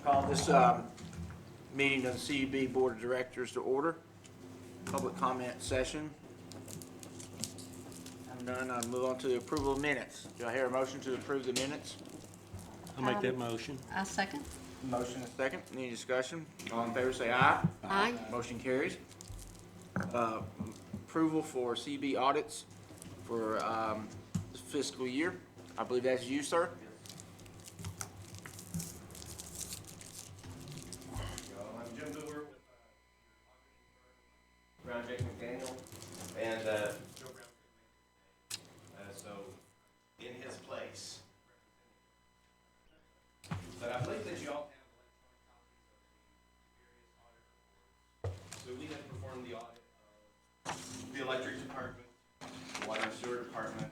Call this meeting of the CUB Board of Directors to order. Public comment session. I'm done. I'll move on to the approval of minutes. Do I hear a motion to approve the minutes? I'll make that motion. I second. Motion and second. Any discussion? All in favor say aye. Aye. Motion carries. Approval for CB audits for this fiscal year. I believe that's you, sir. I'm Jim Hoover with Brown Jake McDaniel, and Joe Brown. So, in his place. But I believe that you all have electronic copies of the various audit reports. So we have performed the audit of the electric department, the water and sewer department.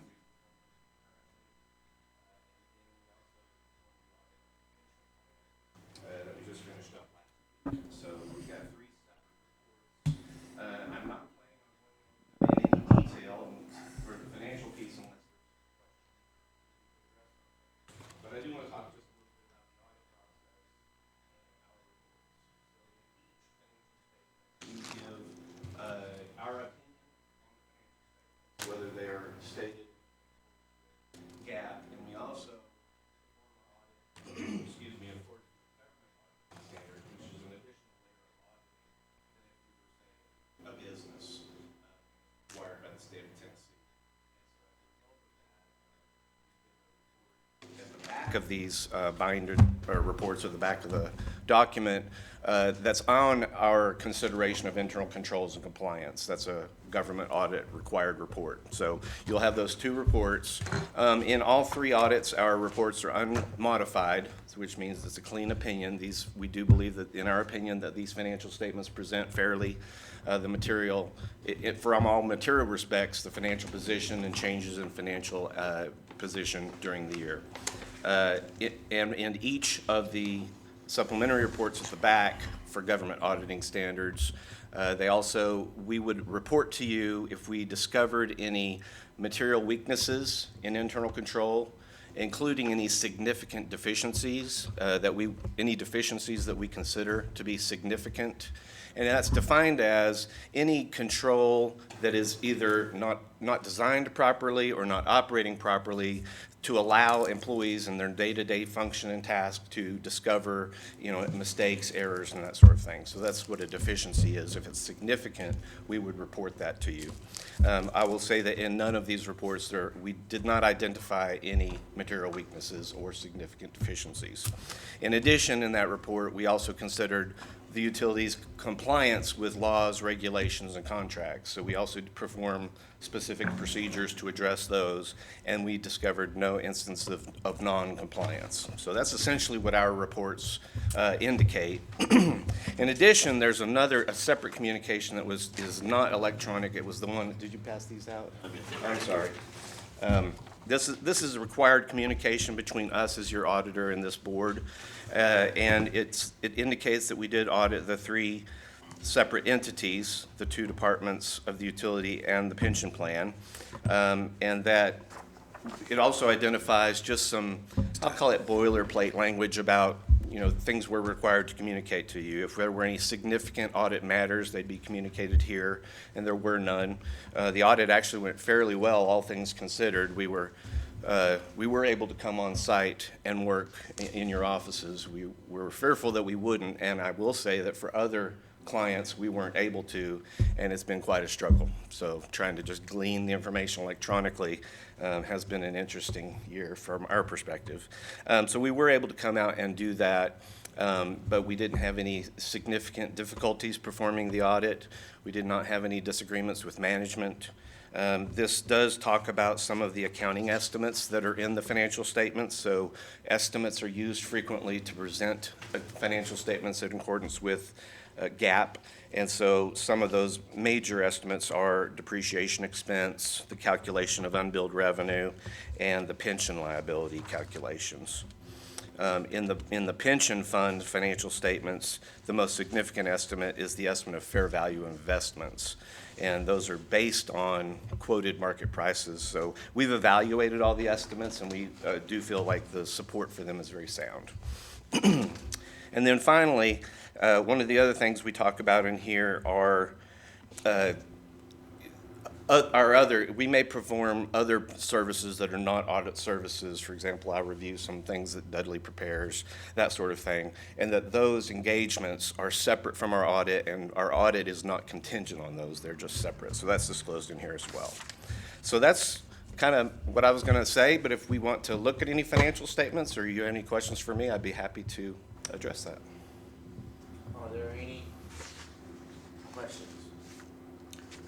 That we just finished up last week. So we've got 3 separate reports. I'm not planning on going into any detail for the financial piece unless there's questions. But I do want to talk just a little bit about the audit process and our reports. So in each financial statement, we give our opinion on the financial statements, whether they are stated GAAP, and we also perform our audit, excuse me, in accordance with the government auditing standard, which is an additional layer of auditing than if we were, say, a business required by the state of Tennessee. And so as a result of that, at the back of these binder or reports, or the back of the document, that's on our consideration of internal controls and compliance. That's a government audit required report. So you'll have those 2 reports. In all 3 audits, our reports are unmodified, which means it's a clean opinion. We do believe that, in our opinion, that these financial statements present fairly the material, from all material respects, the financial position and changes in financial position during the year. And each of the supplementary reports at the back for government auditing standards, we would report to you if we discovered any material weaknesses in internal control, including any significant deficiencies, any deficiencies that we consider to be significant. And that's defined as any control that is either not designed properly or not operating properly to allow employees in their day-to-day function and task to discover, mistakes, errors, and that sort of thing. So that's what a deficiency is. If it's significant, we would report that to you. I will say that in none of these reports, we did not identify any material weaknesses or significant deficiencies. In addition, in that report, we also considered the utility's compliance with laws, regulations, and contracts. So we also perform specific procedures to address those, and we discovered no instance of non-compliance. So that's essentially what our reports indicate. In addition, there's a separate communication that is not electronic. It was the one, did you pass these out? I'm sorry. This is a required communication between us as your auditor and this board, and it indicates that we did audit the 3 separate entities, the 2 departments of the utility and the pension plan, and that it also identifies just some, I'll call it boilerplate language about things we're required to communicate to you. If there were any significant audit matters, they'd be communicated here, and there were none. The audit actually went fairly well, all things considered. We were able to come on site and work in your offices. We were fearful that we wouldn't, and I will say that for other clients, we weren't able to, and it's been quite a struggle. So trying to just glean the information electronically has been an interesting year from our perspective. So we were able to come out and do that, but we didn't have any significant difficulties performing the audit. We did not have any disagreements with management. This does talk about some of the accounting estimates that are in the financial statements. So estimates are used frequently to present financial statements in accordance with GAAP, and so some of those major estimates are depreciation expense, the calculation of unbilled revenue, and the pension liability calculations. In the pension fund financial statements, the most significant estimate is the estimate of fair value investments, and those are based on quoted market prices. So we've evaluated all the estimates, and we do feel like the support for them is very sound. And then finally, one of the other things we talk about in here are we may perform other services that are not audit services. For example, I review some things that Dudley prepares, that sort of thing, and that those engagements are separate from our audit, and our audit is not contingent on those. They're just separate. So that's disclosed in here as well. So that's kind of what I was going to say, but if we want to look at any financial statements or you have any questions for me, I'd be happy to address that. Are there any questions?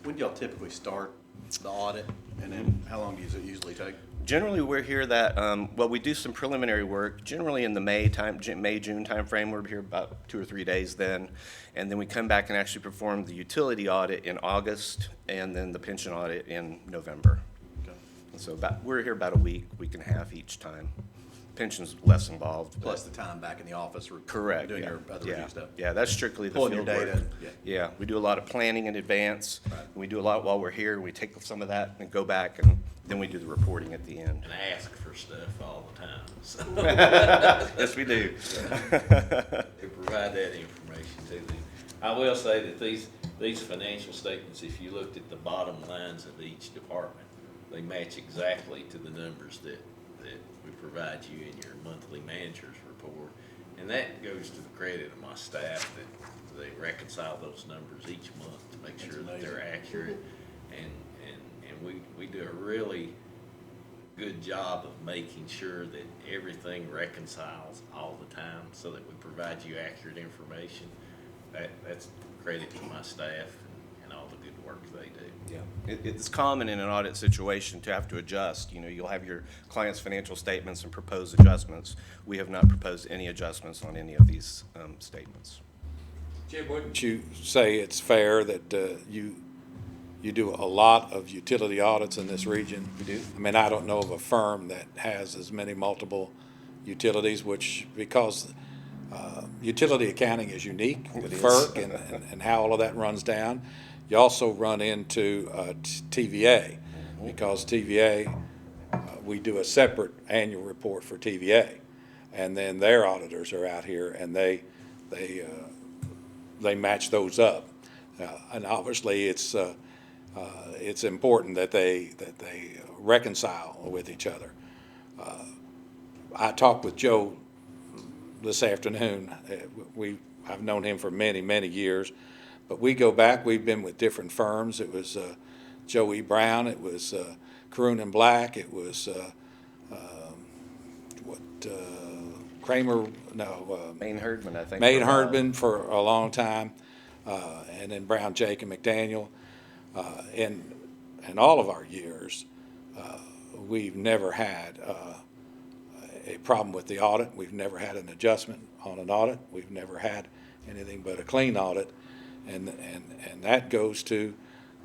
When do y'all typically start the audit, and then how long does it usually take? Generally, we're here we do some preliminary work, generally in the May, June timeframe. We're here about 2 or 3 days then. And then we come back and actually perform the utility audit in August, and then the pension audit in November. Okay. And so we're here about a week and a half each time. Pension's less involved. Plus the time back in the office or Correct. doing yeah. your other yeah. review stuff? Yeah, that's strictly the Pulling field your work. data, yeah. Yeah, we do a lot of planning in advance. Right. We do a lot while we're here. We take some of that and go back, and then we do the reporting at the end. And ask for stuff all the time, so Yes, we do. to provide that information to them. I will say that these financial statements, if you looked at the bottom lines of each department, they match exactly to the numbers that we provide you in your monthly manager's report. And that goes to the credit of my staff that they reconcile those numbers each month to make sure that they're accurate. And we do a really good job of making sure that everything reconciles all the time so that we provide you accurate information. That's credit to my staff and all the good work they do. Yeah, it's common in an audit situation to have to adjust. You know, you'll have your client's financial statements and propose adjustments. We have not proposed any adjustments on any of these statements. Jim, wouldn't you say it's fair that you do a lot of utility audits in this region? We do. I mean, I don't know of a firm that has as many multiple utilities, because utility accounting is unique with FERC and how all of that runs down. You also run into TVA, because TVA, we do a separate annual report for TVA, and then their auditors are out here and they match those up, and obviously it's important that they reconcile with each other. I talked with Joe this afternoon. I've known him for many years, but we go back. We've been with different firms. It was Joe E. Brown. It was Caroon and Black. It was Kramer. No, Maine Herdman, I think. Maine for a while. Herdman for a long time, and then Brown, Jake, and McDaniel. In all of our years, we've never had a problem with the audit. We've never had an adjustment on an audit. We've never had anything but a clean audit, and that goes to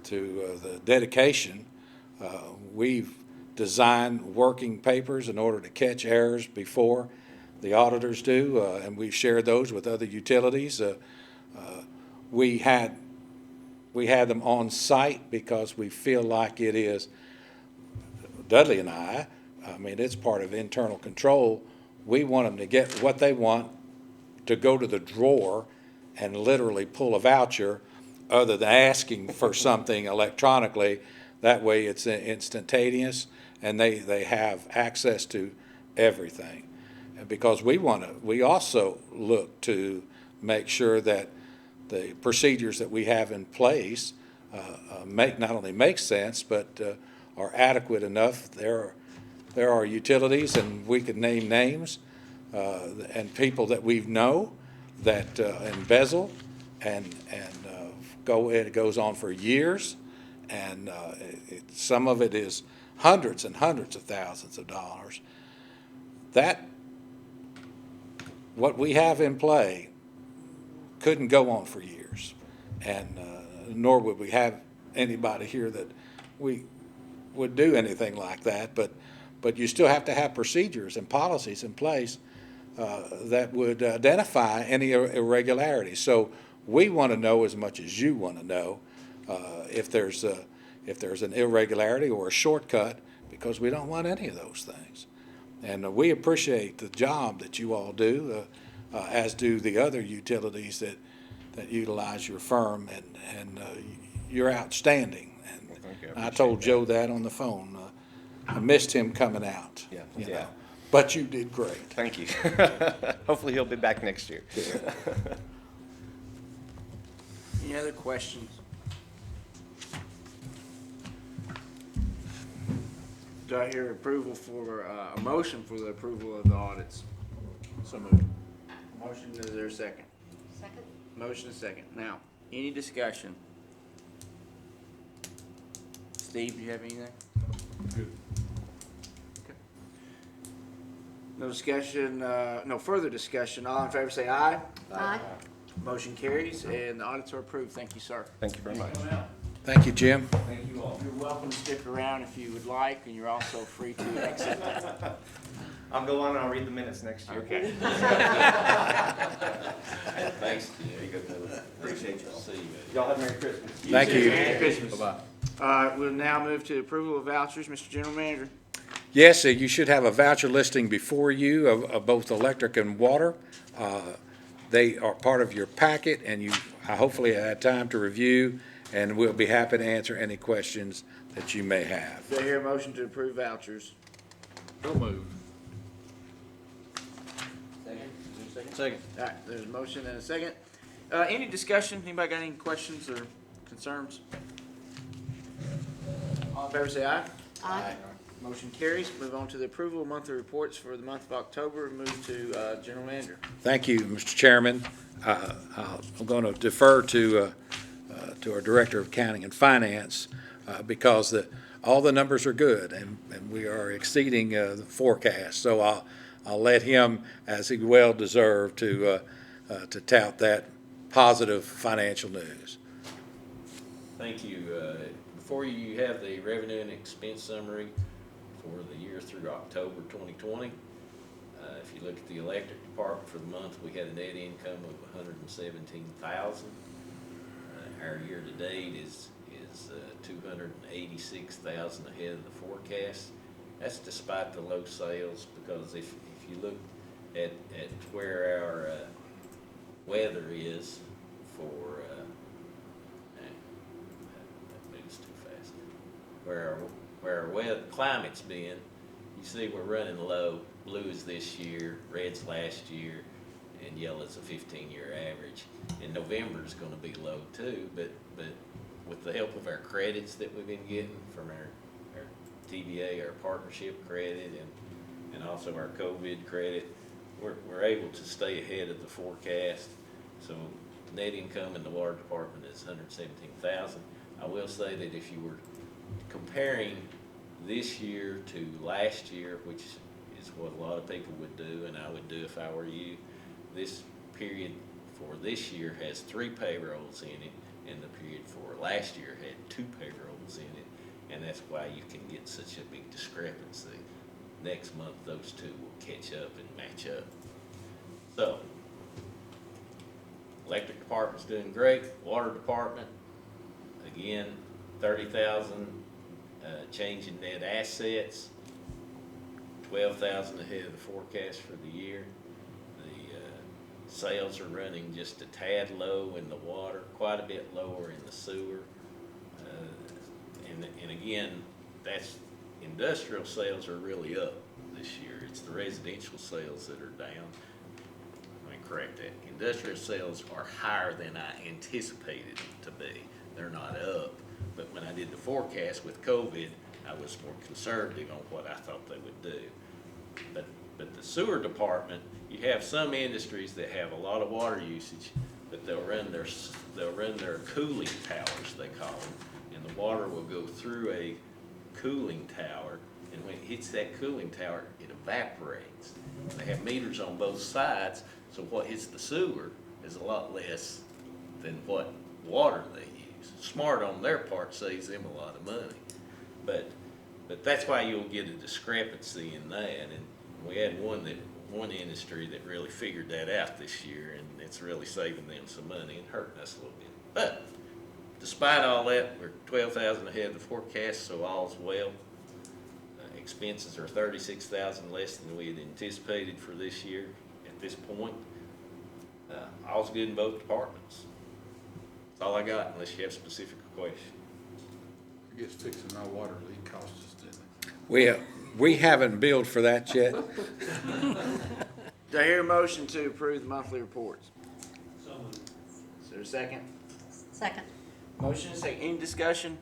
the dedication. We've designed working papers in order to catch errors before the auditors do, and we've shared those with other utilities. We had them on site because we feel like it is, Dudley and I mean, it's part of internal control. We want them to get what they want, to go to the drawer and literally pull a voucher, other than asking for something electronically. That way it's instantaneous, and they have access to everything. And because we also look to make sure that the procedures that we have in place not only make sense, but are adequate enough. There are utilities, and we could name names, and people that we know that embezzle and it goes on for years, and some of it is hundreds and hundreds of thousands of dollars. That, what we have in play, couldn't go on for years, and nor would we have anybody here that we would do anything like that. But you still have to have procedures and policies in place that would identify any irregularities. So we want to know as much as you want to know if there's an irregularity or a shortcut, because we don't want any of those things. And we appreciate the job that you all do. as do the other utilities that utilize your firm, and you're outstanding. And thank you. I I appreciate told that. Joe that on the phone. I missed him coming out. Yeah, you yeah. know. But you did great. Thank you. Hopefully he'll be back next year. Any other questions? Do I hear approval for, a motion for the approval of the audits? So moved. Motion, is there a second? Second? Motion is second. Now, any discussion? Steve, do you have anything? Good. Okay. No discussion, no further discussion. All in favor say aye. Aye. Motion carries, and the audits are approved. Thank you, sir. Thank you very much. Thank you, Jim. Thank you all. You're welcome to stick around if you would like, and you're also free to exit. I'll go on and I'll read the minutes next year. Okay. Thanks, Jim. Appreciate you. See you. Y'all have a Merry Christmas. Thank you. Merry Christmas. Bye-bye. We'll now move to approval of vouchers. Mr. General Manager. Yes, you should have a voucher listing before you of both electric and water. They are part of your packet, and you hopefully had time to review, and we'll be happy to answer any questions that you may have. Do I hear a motion to approve vouchers? So moved. Second. Is there a second? Second. All right, there's a motion and a second. Any discussion? Anybody got any questions or concerns? All in favor say aye. Aye. Motion carries. Move on to the approval of monthly reports for the month of October. Move to General Manager. Thank you, Mr. Chairman. I'm going to defer to our Director of Accounting and Finance because all the numbers are good, and we are exceeding the forecast. So I'll let him, as he well deserved, to tout that positive financial news. Thank you. Before you have the revenue and expense summary for the year through October 2020. If you look at the electric department for the month, we had a net income of $117,000. Our year-to-date is $286,000 ahead of the forecast. That's despite the low sales, because if you look at where our weather is for that moves too fast. Where our weather climate's been, you see we're running low. Blue is this year, red's last year, and yellow's a 15-year average. And November is going to be low too, but with the help of our credits that we've been getting from our TVA, our partnership credit, and also our COVID credit, we're able to stay ahead of the forecast. So net income in the water department is $117,000. I will say that if you were comparing this year to last year, which is what a lot of people would do, and I would do if I were you, this period for this year has 3 payrolls in it, and the period for last year had 2 payrolls in it, and that's why you can get such a big discrepancy. Next month, those two will catch up and match up. So, electric department's doing great. Water department, again, 30,000 change in net assets, 12,000 ahead of the forecast for the year. The sales are running just a tad low in the water, quite a bit lower in the sewer. And again, that's industrial sales are really up this year. It's the residential sales that are down. Let me correct that. Industrial sales are higher than I anticipated them to be. They're not up. But when I did the forecast with COVID, I was more conservative on what I thought they would do. But the sewer department, you have some industries that have a lot of water usage, but they'll run their cooling towers, they call them, and the water will go through a cooling tower, and when it hits that cooling tower, it evaporates. They have meters on both sides, so what hits the sewer is a lot less than what water they use. Smart on their part, saves them a lot of money. But that's why you'll get a discrepancy in that, and we had one industry that really figured that out this year, and it's really saving them some money and hurting us a little bit. But despite all that, we're 12,000 ahead of the forecast, so all's well. Expenses are 36,000 less than we had anticipated for this year at this point. all's good in both departments. That's all I got, unless you have specific questions. I guess fixing our water leak cost us, didn't it? We haven't billed for that yet. Do I hear a motion to approve the monthly reports? Is there a second? Second. Motion is second. Any discussion?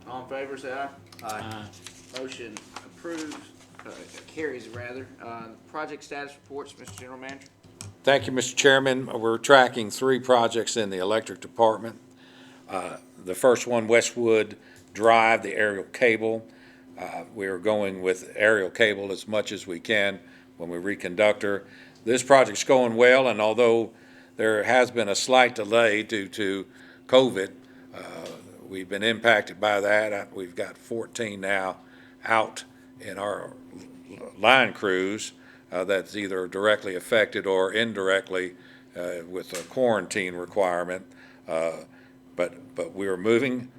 All in favor, say aye. Aye. Motion approved, carries rather. Project status reports, Mr. General Manager. Thank you, Mr. Chairman. We're tracking 3 projects in the electric department. The first one, Westwood Drive, the aerial cable. We are going with aerial cable as much as we can when we reconductor. This project's going well, and although there has been a slight delay due to COVID, we've been impacted by that. We've got 14 now out in our line crews that's either directly affected or indirectly with a quarantine requirement. But we're moving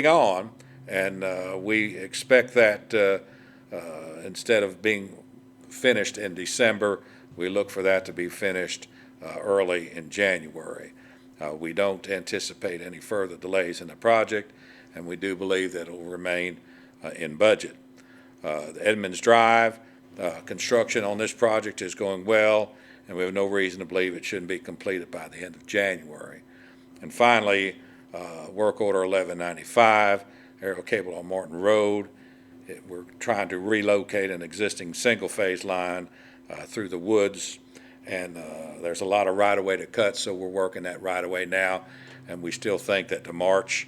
on, and we expect that instead of being finished in December, we look for that to be finished early in January. We don't anticipate any further delays in the project, and we do believe that it will remain in budget. The Edmonds Drive, construction on this project is going well, and we have no reason to believe it shouldn't be completed by the end of January. And finally, work order 1195, aerial cable on Martin Road. We're trying to relocate an existing single-phase line through the woods, and there's a lot of right-of-way to cut, so we're working that right-of-way now, and we still think that the March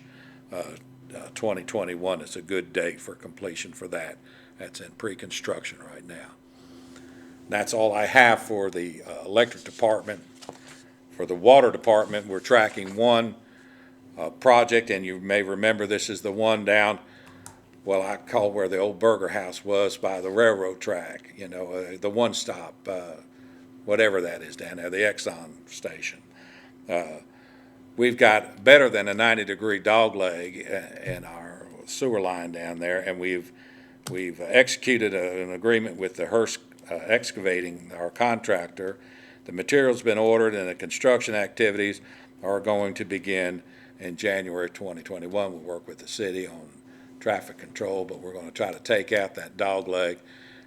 2021 is a good date for completion for that. That's in pre-construction right now. That's all I have for the electric department. For the water department, we're tracking one project, and you may remember this is the one down, well, I call where the old Burger House was by the railroad track, the one stop, whatever that is down there, the Exxon station. We've got better than a 90-degree dogleg in our sewer line down there, and we've executed an agreement with the Hearst Excavating, our contractor. The material's been ordered, and the construction activities are going to begin in January 2021. We'll work with the city on traffic control, but we're going to try to take out that dogleg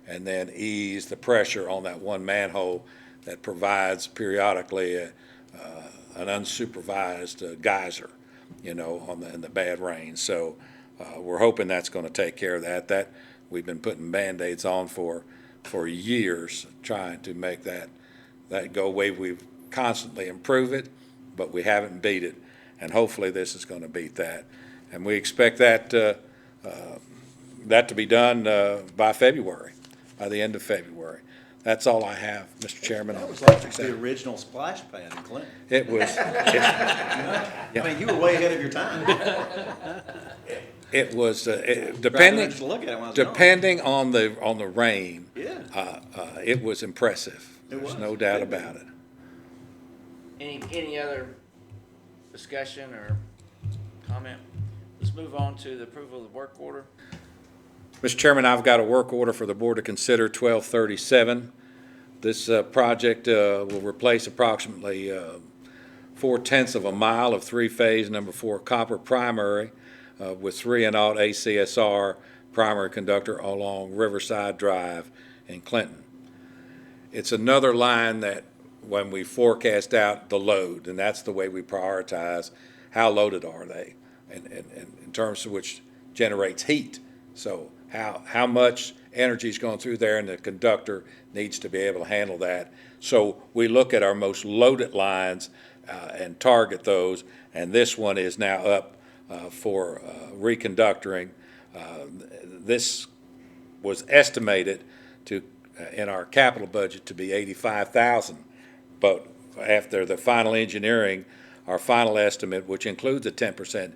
and then ease the pressure on that one manhole that provides periodically an unsupervised geyser, in the bad rain. So we're hoping that's going to take care of that. That we've been putting Band-Aids on for years, trying to make that go away. We constantly improve it, but we haven't beat it, and hopefully this is going to beat that. And we expect that to be done by February, by the end of February. That's all I have, Mr. Chairman. That was like the original splash pad in Clinton. It was. I mean, you were way ahead of your time. It was Driving depending just to look at it when I was gone. depending on the rain. Yeah. It was impressive. It There's was. no doubt about it. Any other discussion or comment? Let's move on to the approval of the work order. Mr. Chairman, I've got a work order for the board to consider, 1237. This project will replace approximately 4/10 of a mile of three-phase number 4 copper primary with 3/0 ACSR primary conductor along Riverside Drive in Clinton. It's another line that when we forecast out the load, and that's the way we prioritize how loaded are they, and in terms of which generates heat. So how much energy is going through there, and the conductor needs to be able to handle that. So we look at our most loaded lines and target those, and this one is now up for reconductoring. This was estimated to in our capital budget to be $85,000, but after the final engineering, our final estimate, which includes a 10%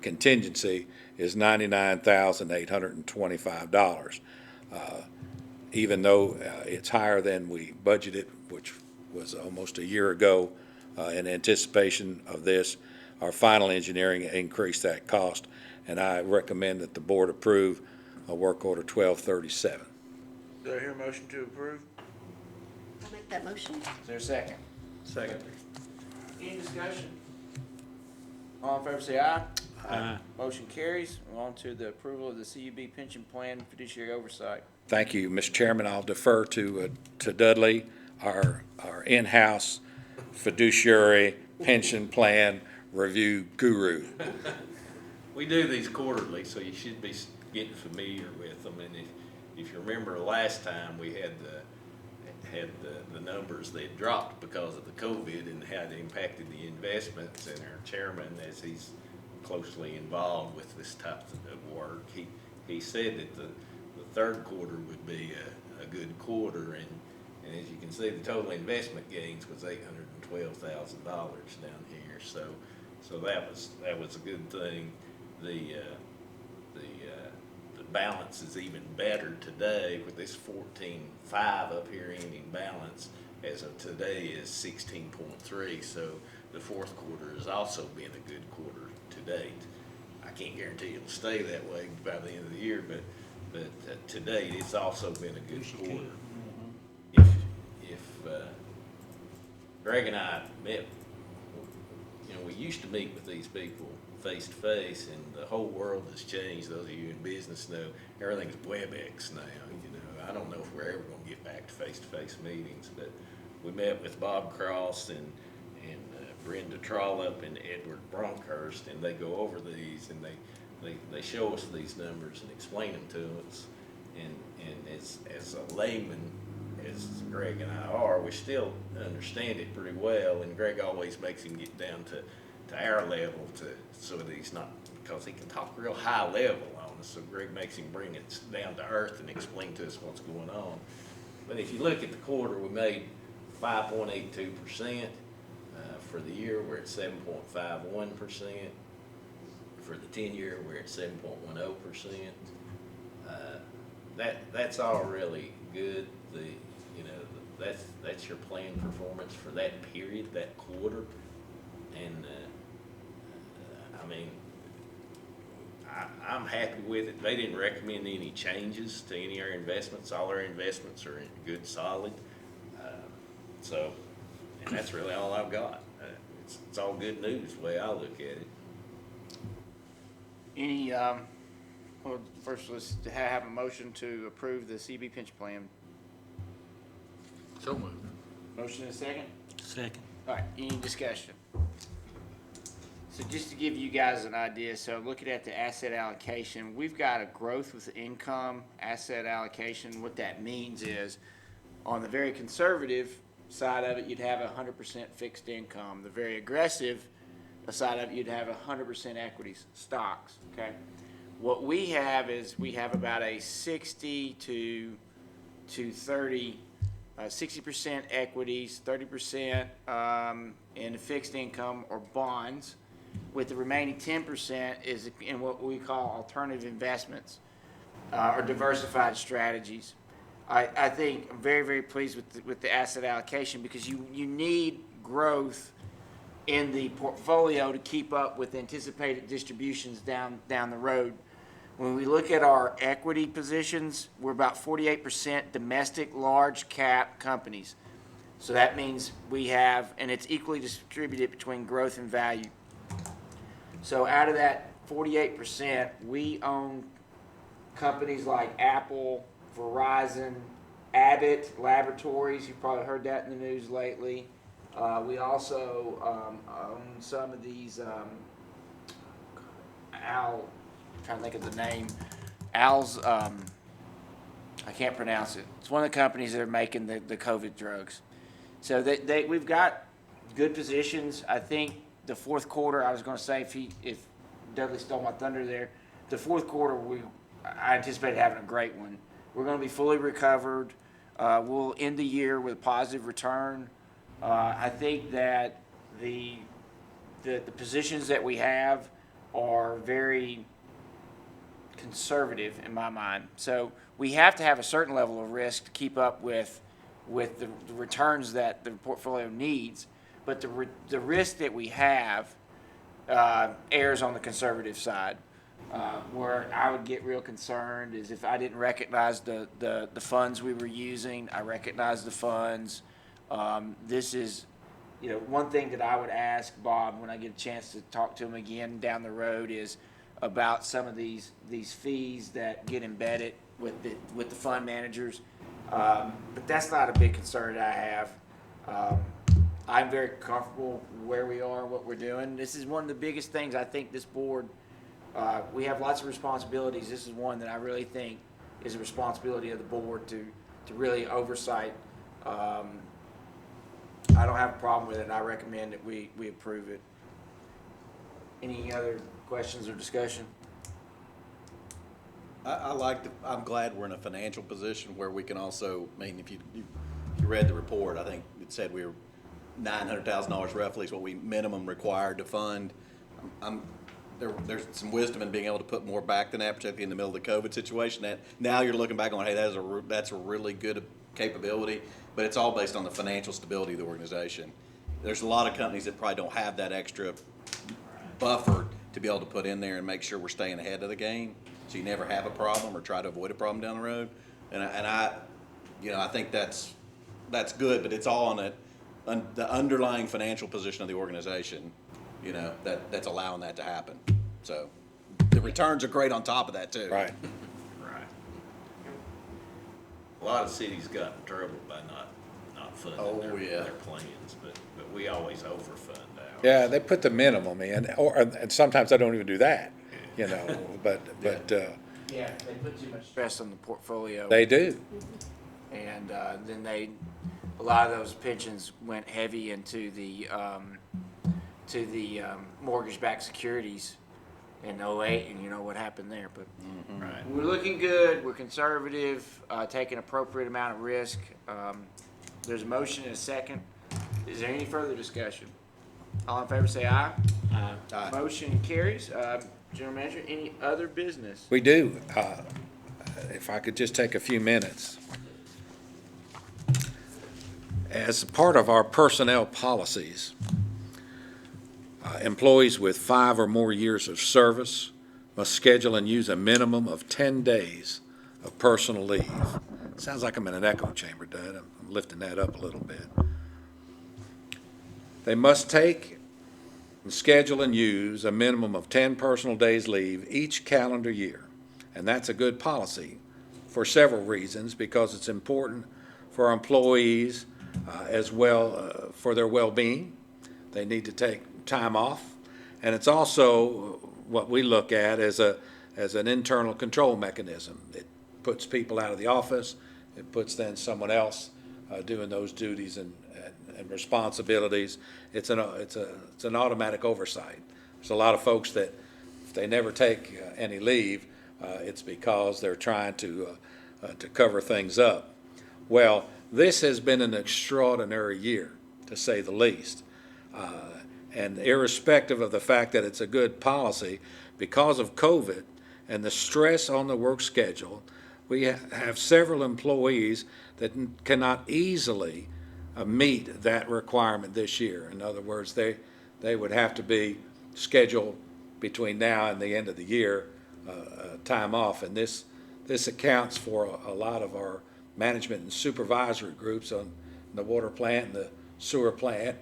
contingency, is $99,825. Even though it's higher than we budgeted, which was almost a year ago, in anticipation of this, our final engineering increased that cost, and I recommend that the board approve work order 1237. Do I hear a motion to approve? I'll make that motion. Is there a second? Second. Any discussion? All in favor say aye. Aye. Motion carries. We're on to the approval of the CUB pension plan fiduciary oversight. Thank you, Mr. Chairman. I'll defer to Dudley, our in-house fiduciary pension plan review guru. We do these quarterly, so you should be getting familiar with them. And if you remember last time, we had the numbers, they had dropped because of the COVID and how it impacted the investments. And our chairman, as he's closely involved with this type of work, he said that the third quarter would be a good quarter. And as you can see, the total investment gains was $812,000 down here. So that was a good thing. The balance is even better today with this 14.5 up here ending balance. As of today is 16.3. So the fourth quarter has also been a good quarter to date. I can't guarantee it'll stay that way by the end of the year, but to date it's also been a good quarter. If Greg and I met, we used to meet with these people face to face, and the whole world has changed. Those of you in business know everything's WebEx now. I don't know if we're ever going to get back to face meetings, but we met with Bob Cross and Brenda Trollope and Edward Bronkhurst, and they go over these and they show us these numbers and explain them to us. And as a layman, as Greg and I are, we still understand it pretty well. And Greg always makes him get down to our level so that he's not, because he can talk real high level on us. So Greg makes him bring it down to earth and explain to us what's going on. But if you look at the quarter, we made 5.82%. For the year, we're at 7.51%. For the 10-year, we're at 7.10%. That's all really good. That's your plan performance for that period, that quarter. And I'm happy with it. They didn't recommend any changes to any of our investments. All our investments are in good, solid. And that's really all I've got. It's all good news the way I look at it. Any, well, first let's have a motion to approve the CB pension plan. So moved. Motion and a second? Second. All right, any discussion? So just to give you guys an idea, so looking at the asset allocation, we've got a growth with income asset allocation. What that means is, on the very conservative side of it, you'd have 100% fixed income. The very aggressive side of it, you'd have 100% equities, stocks, okay? What we have is we have about a 60 to 30, 60% equities, 30% in fixed income or bonds, with the remaining 10% is in what we call alternative investments or diversified strategies. I think I'm very, very pleased with the asset allocation, because you need growth in the portfolio to keep up with anticipated distributions down the road. When we look at our equity positions, we're about 48% domestic large cap companies. So that means we have, and it's equally distributed between growth and value. So out of that 48%, we own companies like Apple, Verizon, Abbott Laboratories. You've probably heard that in the news lately. We also own some of these, I'm trying to think of the name, Al's, I can't pronounce it. It's one of the companies that are making the COVID drugs. So we've got good positions. I think the fourth quarter, I was going to say, if Dudley stole my thunder there, the fourth quarter, I anticipate having a great one. We're going to be fully recovered. We'll end the year with a positive return. I think that the positions that we have are very conservative in my mind. So we have to have a certain level of risk to keep up with the returns that the portfolio needs. But the risk that we have errs on the conservative side. Where I would get real concerned is if I didn't recognize the funds we were using. I recognize the funds. This is you know, one thing that I would ask Bob when I get a chance to talk to him again down the road is about some of these fees that get embedded with the fund managers. But that's not a big concern that I have. I'm very comfortable where we are, what we're doing. This is one of the biggest things I think this board, we have lots of responsibilities. This is one that I really think is a responsibility of the board to really oversight. I don't have a problem with it. I recommend that we approve it. Any other questions or discussion? I'm glad we're in a financial position where we can also, I mean, if you read the report, I think it said we were $900,000 roughly is what we minimum required to fund. There's some wisdom in being able to put more back than that, particularly in the middle of the COVID situation. That now you're looking back on, hey, that's a really good capability, but it's all based on the financial stability of the organization. There's a lot of companies that probably don't have that extra buffer to be able to put in there and make sure we're staying ahead of the game, so you never have a problem or try to avoid a problem down the road. And I think that's good, but it's all on the underlying financial position of the organization, you know, that's allowing that to happen. So the returns are great on top of that too. Right. Right. A lot of cities got in trouble by not funding their plans, but we always overfund ours. Yeah, they put the minimum in, and sometimes they don't even do that, you know, but Yeah, they put too much stress on the portfolio. they do. And then a lot of those pensions went heavy into the mortgage-backed securities in '08, and you know what happened there. But Right. we're looking good. We're conservative, taking appropriate amount of risk. There's a motion and a second. Is there any further discussion? All in favor, say aye. Aye. Motion carries. General Manager, any other business? We do. If I could just take a few minutes. As part of our personnel policies, employees with 5 or more years of service must schedule and use a minimum of 10 days of personal leave. Sounds like I'm in an echo chamber, Dud. I'm lifting that up a little bit. They must take and schedule and use a minimum of 10 personal days leave each calendar year. And that's a good policy for several reasons, because it's important for our employees as well for their well-being. They need to take time off. And it's also what we look at as an internal control mechanism. It puts people out of the office. It puts then someone else doing those duties and responsibilities. It's an automatic oversight. There's a lot of folks that if they never take any leave, it's because they're trying to cover things up. Well, this has been an extraordinary year, to say the least. And irrespective of the fact that it's a good policy, because of COVID and the stress on the work schedule, we have several employees that cannot easily meet that requirement this year. In other words, they would have to be scheduled between now and the end of the year, time off. And this accounts for a lot of our management and supervisory groups on the water plant and the sewer plant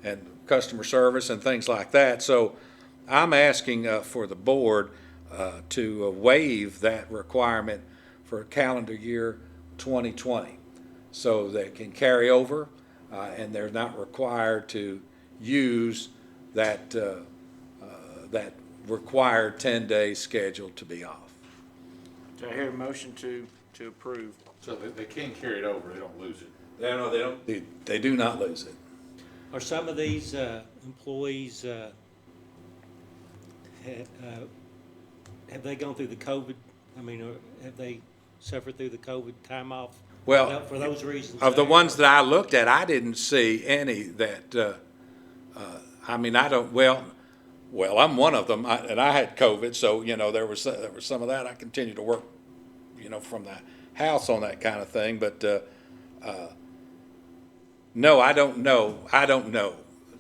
and customer service and things like that. So I'm asking for the board to waive that requirement for calendar year 2020, so they can carry over and they're not required to use that required 10-day schedule to be off. Do I hear a motion to approve? So they can carry it over, they don't lose it. No, they don't. They do not lose it. Are some of these employees, have they gone through the COVID? I mean, have they suffered through the COVID time off? Well, For those reasons. of the ones that I looked at, I didn't see any that, I mean, I don't, well, I'm one of them, and I had COVID, so, you know, there was some of that. I continued to work, you know, from the house on that kind of thing, but, no, I don't know,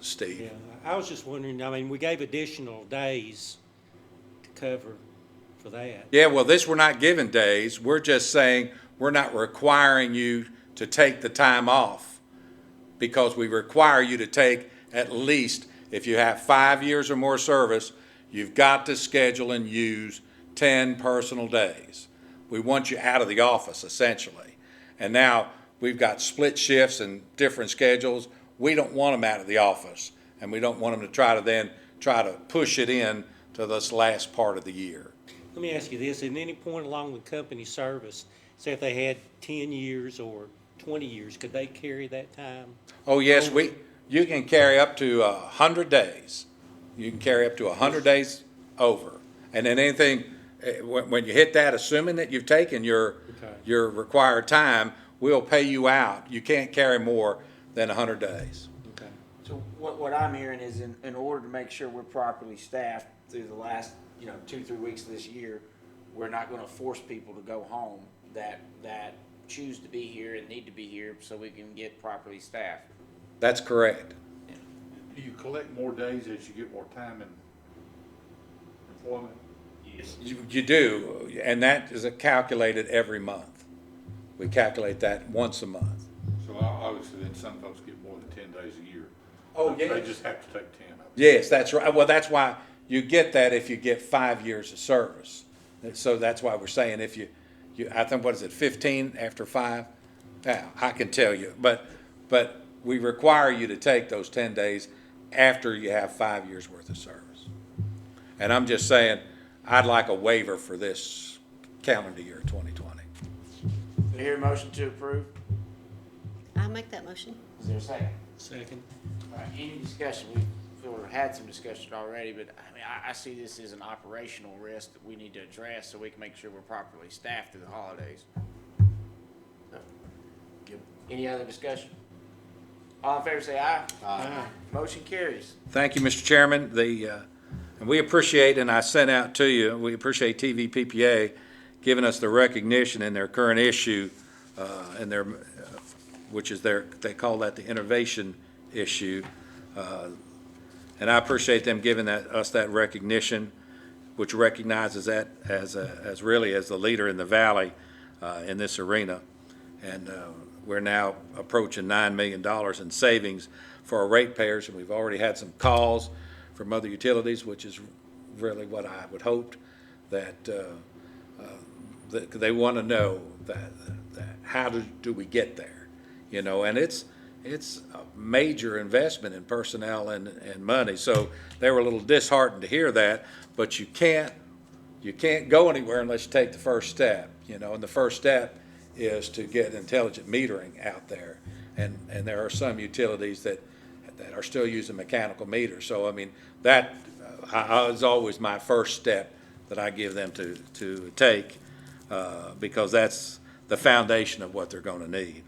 Steve. Yeah, I was just wondering, I mean, we gave additional days to cover for that. Yeah, well, we're not giving days. We're just saying we're not requiring you to take the time off because we require you to take at least, if you have 5 years or more service, you've got to schedule and use 10 personal days. We want you out of the office, essentially. And now we've got split shifts and different schedules. We don't want them out of the office, and we don't want them to try to push it in to this last part of the year. Let me ask you this, at any point along the company service, say if they had 10 years or 20 years, could they carry that time? Oh, yes, you can carry up to 100 days. You can carry up to 100 days over. And then anything, when you hit that, assuming that you've taken your required time, we'll pay you out. You can't carry more than 100 days. Okay. So what I'm hearing is in order to make sure we're properly staffed through the last, 2-3 weeks of this year, we're not gonna force people to go home that choose to be here and need to be here so we can get properly staffed. That's correct. Do you collect more days as you get more time in employment? Yes. You do, and that is calculated every month. We calculate that once a month. So obviously then some folks get more than 10 days a year. Oh, They yes. just have to take 10 of them. Yes, that's right. Well, that's why you get that if you get 5 years of service. So that's why we're saying if you I think, what is it, 15 after 5? Yeah, I can tell you, but we require you to take those 10 days after you have 5 years worth of service. And I'm just saying, I'd like a waiver for this calendar year 2020. Do you hear a motion to approve? I'll make that motion. Is there a second? Second. All right, any discussion? We've sort of had some discussion already, but I mean, I see this as an operational risk that we need to address so we can make sure we're properly staffed through the holidays. So, any other discussion? All in favor say aye. Aye. Motion carries. Thank you, Mr. Chairman. And we appreciate, and I sent out to you, we appreciate TVPPA giving us the recognition in their current issue, which is they call that the innovation issue. And I appreciate them giving us that recognition, which recognizes that as really as the leader in the valley in this arena. And we're now approaching $9 million in savings for our ratepayers, and we've already had some calls from other utilities, which is really what I would hope that they want to know that how do we get there, and it's a major investment in personnel and money. So they were a little disheartened to hear that, but you can't go anywhere unless you take the first step, and the first step is to get intelligent metering out there. And there are some utilities that are still using mechanical meters. So, I mean, that is always my first step that I give them to take because that's the foundation of what they're going to need.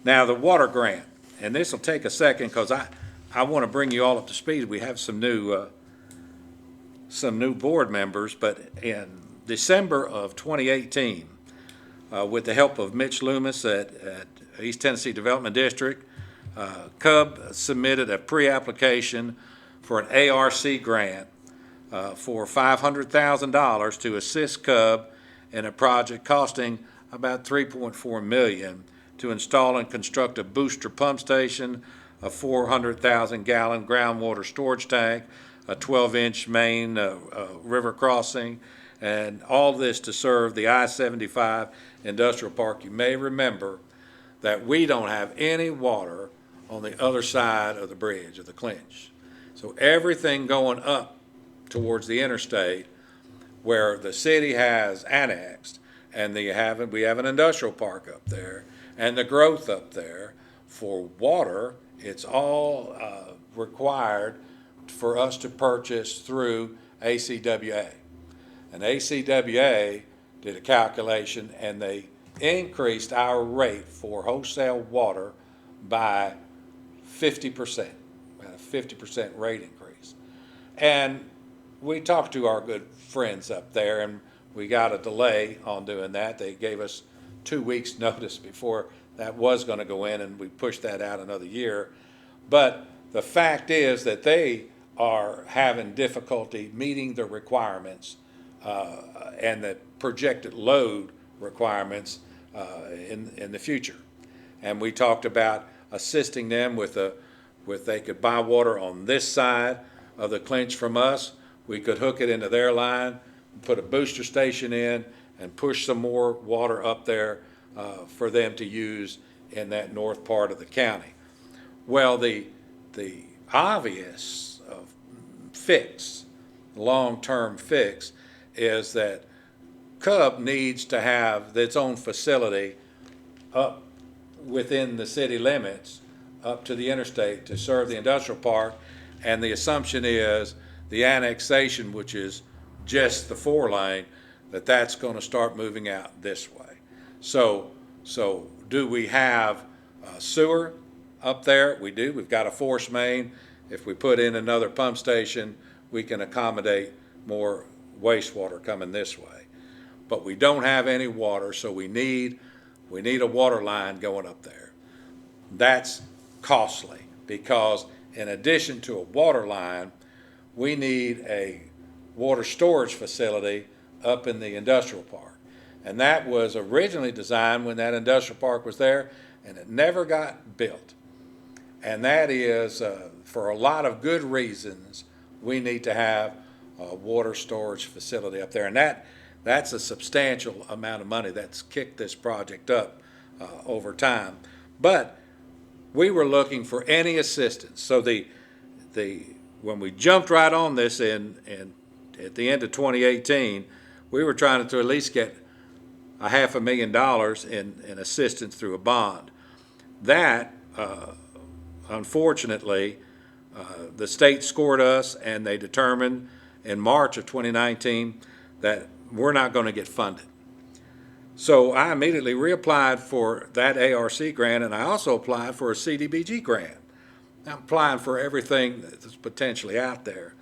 Now, the water grant, and this will take a second because I want to bring you all up to speed. We have some new board members, but in December of 2018, with the help of Mitch Loomis at East Tennessee Development District, CUB submitted a pre-application for an ARC grant for $500,000 to assist CUB in a project costing about $3.4 million to install and construct a booster pump station, a 400,000-gallon groundwater storage tank, a 12-inch main river crossing, and all this to serve the I-75 industrial park. You may remember that we don't have any water on the other side of the bridge, of the Clinch. So everything going up towards the interstate where the city has annexed, and we have an industrial park up there, and the growth up there for water, it's all required for us to purchase through ACWA. And ACWA did a calculation, and they increased our rate for wholesale water by 50%, a 50% rate increase. And we talked to our good friends up there, and we got a delay on doing that. They gave us 2 weeks' notice before that was going to go in, and we pushed that out another year. But the fact is that they are having difficulty meeting the requirements and the projected load requirements in the future. And we talked about assisting them with they could buy water on this side of the clinch from us. We could hook it into their line, put a booster station in, and push some more water up there for them to use in that north part of the county. Well, the obvious fix, long-term fix, is that Cub needs to have its own facility up within the city limits, up to the interstate to serve the industrial park. And the assumption is the annexation, which is just the 4-lane, that's going to start moving out this way. So do we have sewer up there? We do. We've got a force main. If we put in another pump station, we can accommodate more wastewater coming this way. But we don't have any water, so we need a water line going up there. That's costly because in addition to a water line, we need a water storage facility up in the industrial park. And that was originally designed when that industrial park was there, and it never got built. And that is, for a lot of good reasons, we need to have a water storage facility up there. And that's a substantial amount of money that's kicked this project up over time. But we were looking for any assistance. So when we jumped right on this at the end of 2018, we were trying to at least get $500,000 in assistance through a bond. That, unfortunately, the state scored us, and they determined in March of 2019 that we're not going to get funded. So I immediately reapplied for that ARC grant, and I also applied for a CDBG grant. I'm applying for everything that's potentially out there.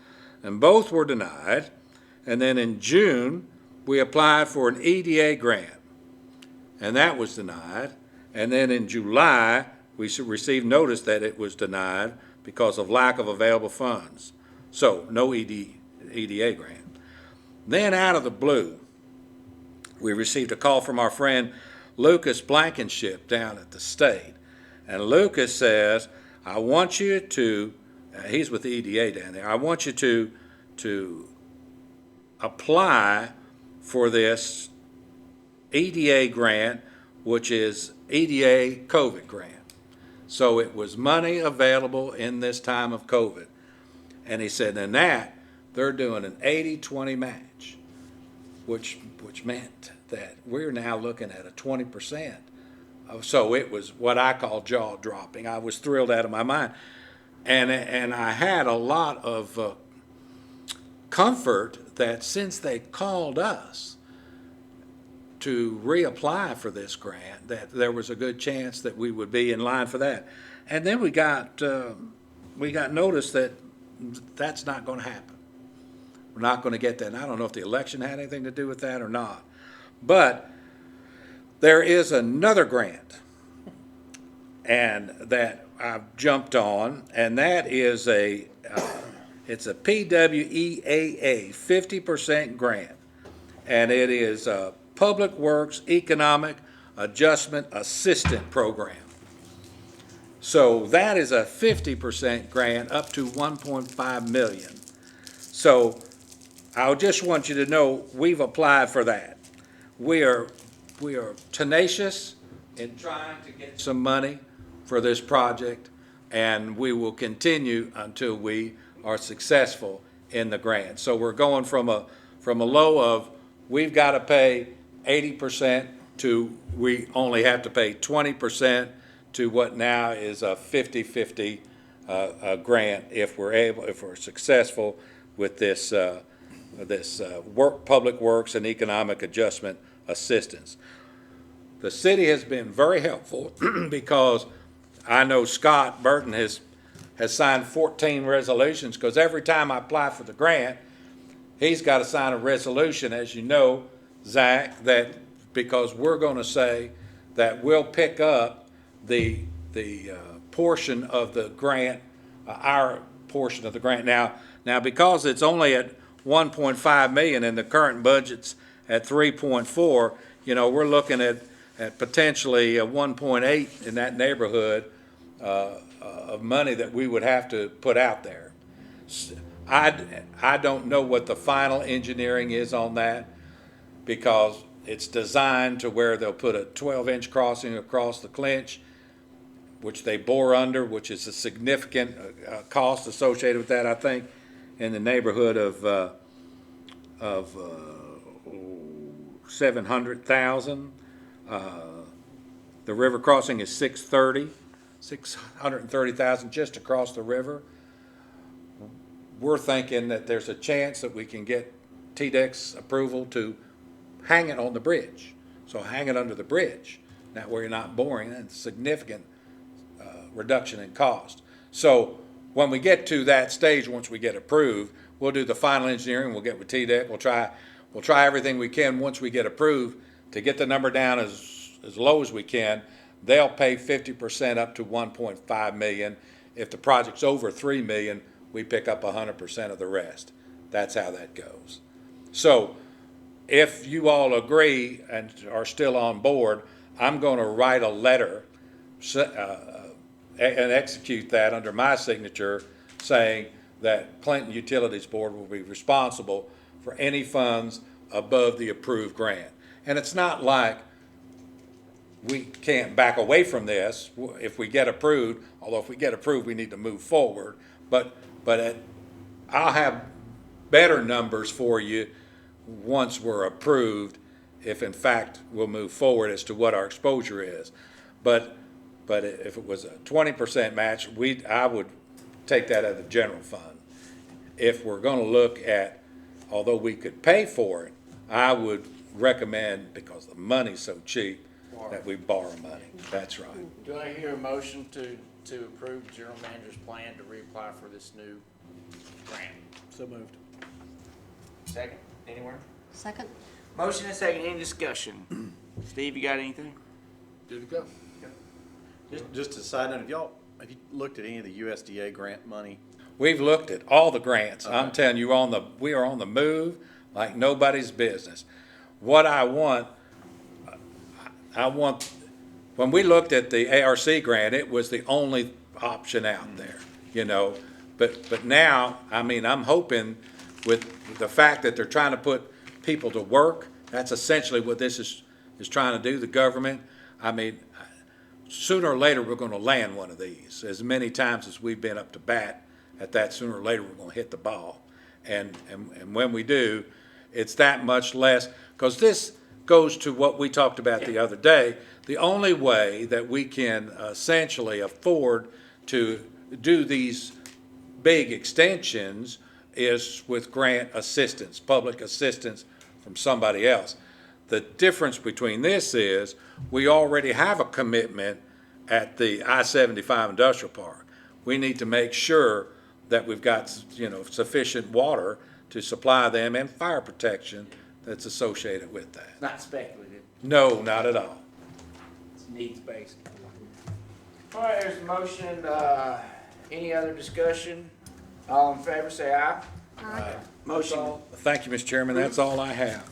And both were denied. And then in June, we applied for an EDA grant, and that was denied. And then in July, we received notice that it was denied because of lack of available funds. So no EDA grant. Then out of the blue, we received a call from our friend Lucas Blankenship down at the state. And Lucas says, I want you to, he's with the EDA down there, I want you to apply for this EDA grant, which is EDA COVID grant. So it was money available in this time of COVID. And he said, in that, they're doing an 80-20 match, which meant that we're now looking at a 20%. So it was what I call jaw dropping. I was thrilled out of my mind. And I had a lot of comfort that since they called us to reapply for this grant, that there was a good chance that we would be in line for that. And then we got notice that that's not going to happen. We're not going to get that. And I don't know if the election had anything to do with that or not. But there is another grant and that I've jumped on, and that is it's a PWEAA 50% grant, and it is a Public Works Economic Adjustment Assistant Program. So that is a 50% grant up to $1.5 million. So I just want you to know we've applied for that. We are tenacious in trying to get some money for this project, and we will continue until we are successful in the grant. So we're going from a low of we've got to pay 80% to we only have to pay 20% to what now is a 50-50 grant if we're successful with this Public Works and Economic Adjustment Assistance. The city has been very helpful because I know Scott Burton has signed 14 resolutions, because every time I apply for the grant, he's got to sign a resolution, as you know, Zach, that because we're going to say that we'll pick up the portion of the grant, our portion of the grant. Now because it's only at 1.5 million and the current budget's at 3.4, we're looking at potentially a 1.8 in that neighborhood of money that we would have to put out there. I don't know what the final engineering is on that, because it's designed to where they'll put a 12-inch crossing across the clinch, which they bore under, which is a significant cost associated with that, I think, in the neighborhood of $700,000. The river crossing is $630,000 just across the river. We're thinking that there's a chance that we can get TDEC's approval to hang it on the bridge. So hang it under the bridge. That way you're not boring, and significant reduction in cost. So when we get to that stage, once we get approved, we'll do the final engineering, we'll get with TDEC, we'll try everything we can once we get approved to get the number down as low as we can. They'll pay 50% up to 1.5 million. If the project's over 3 million, we pick up 100% of the rest. That's how that goes. So if you all agree and are still on board, I'm going to write a letter and execute that under my signature, saying that Clinton Utilities Board will be responsible for any funds above the approved grant. And it's not like we can't back away from this if we get approved, although if we get approved, we need to move forward. But I'll have better numbers for you once we're approved, if in fact we'll move forward as to what our exposure is. But if it was a 20% match, I would take that out of the general fund. If we're gonna look at, although we could pay for it, I would recommend, because the money's so cheap, that we borrow money. That's right. Do I hear a motion to approve the general manager's plan to reapply for this new grant? So moved. Second, anywhere? Second? Motion and second, any discussion? Steve, you got anything? Good to go. Just a side note, have you looked at any of the USDA grant money? We've looked at all the grants. I'm telling you, we are on the move like nobody's business. What I want, when we looked at the ARC grant, it was the only option out there, you know. But now, I mean, I'm hoping with the fact that they're trying to put people to work, that's essentially what this is trying to do, the government. I mean, sooner or later, we're gonna land one of these. As many times as we've been up to bat at that, sooner or later, we're gonna hit the ball. And when we do, it's that much less, because this goes to what we talked about the other day. The only way that we can essentially afford to do these big extensions is with grant assistance, public assistance from somebody else. The difference between this is we already have a commitment at the I-75 Industrial Park. We need to make sure that we've got, sufficient water to supply them and fire protection that's associated with that. It's not speculative, No, not at all. it's needs-based. All right, there's a motion, any other discussion? All in favor, say aye. Aye. Motion. Thank you, Mr. Chairman, that's all I have.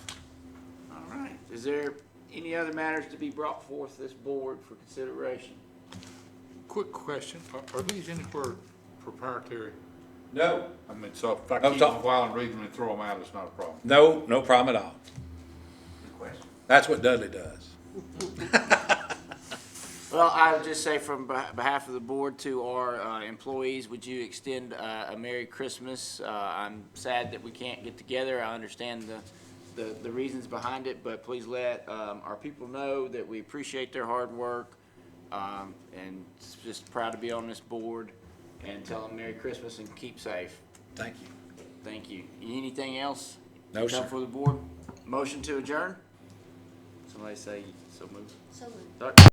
All right, is there any other matters to be brought forth this board for consideration? Quick question, are these anywhere proprietary? No. I mean, so if I No, keep talk- them while and read them and throw them out, it's not a problem. No problem at all. Good question. That's what Dudley does. Well, I would just say from behalf of the board to our employees, would you extend a Merry Christmas? I'm sad that we can't get together. I understand the reasons behind it, but please let our people know that we appreciate their hard work and just proud to be on this board, and tell them Merry Christmas and keep safe. Thank you. Thank you. Anything else? No, Come sir. for the board? Motion to adjourn? Somebody say so moved. So moved. Sorry.